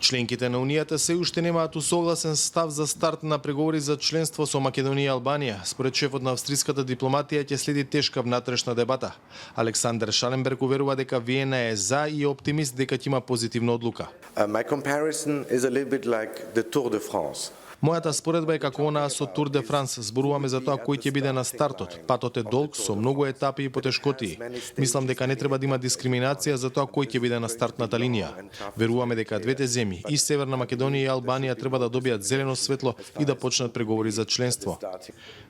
Членките на Унијата се уште немаат усогласен став за старт на преговори за членство со Македонија и Албанија. Според шефот на австриската дипломатија ќе следи тешка внатрешна дебата. Александер Шаленберг уверува дека Виена е за и е оптимист дека ќе има позитивна одлука. My comparison is a little bit like the Tour de France. Мојата споредба е како онаа со Тур де Франс. Зборуваме за тоа кој ќе биде на стартот. Патот е долг, со многу етапи и потешкотии. Мислам дека не треба да има дискриминација за тоа кој ќе биде на стартната линија. Веруваме дека двете земји, и Северна Македонија и Албанија, треба да добијат зелено светло и да почнат преговори за членство.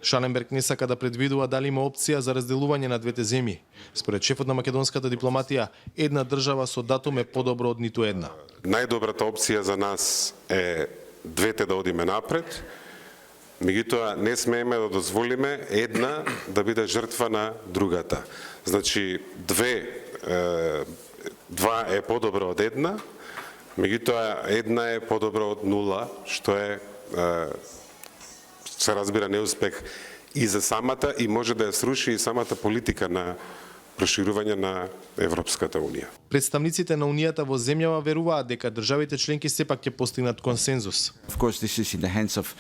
Шаленберг не сака да предвидува дали има опција за разделување на двете земји. Според шефот на македонската дипломатија, една држава со датум е подобро од ниту една. Најдобрата опција за нас е двете да одиме напред, меѓутоа не смееме да дозволиме една да биде жртва на другата. Значи, два е подобро од една, меѓутоа една е подобро од нула, што е, се разбира, неуспех и за самата, и може да ја сруши и самата политика на проширување на Европската Унија. Представниците на Унијата во земјава веруваат дека државите членки сепак ќе постигнат консензус. Of course, this is in the hands of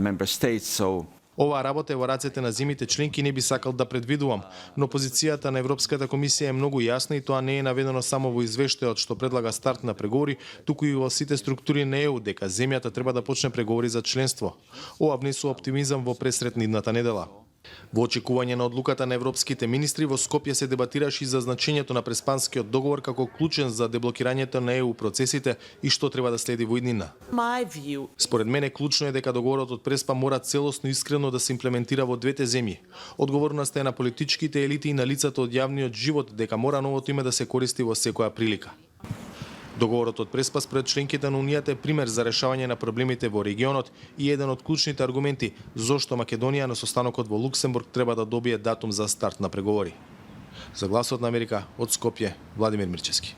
member states, so Оваа работа е во рацете на земјите членки, не би сакал да предвидувам, но позицијата на Европската комисија е многу јасна и тоа не е наведено само во извештајот што предлага старт на преговори, туку и во сите структури на ЕУ дека земјата треба да почне преговори за членство. Ова внесува оптимизам во пресрет идната недела. Во очекување на одлуката на европските министри, во Скопје се дебатираше и за значењето на Преспанскиот договор како клучен за деблокирањето на ЕУ процесите и што треба да следи во иднина. Според мене клучно е дека договорот од Преспа мора целосно и искрено да се имплементира во двете земји. Одговорноста е на политичките елити и на лицата од јавниот живот дека мора новото име да се користи во секоја прилика. Договорот од Преспа според членките на Унијата е пример за решавање на проблемите во регионот и еден од клучните аргументи зошто Македонија на состанокот во Луксембург треба да добие датум за старт на преговори. За Гласот на Америка од Скопје, Владимир Мирчевски.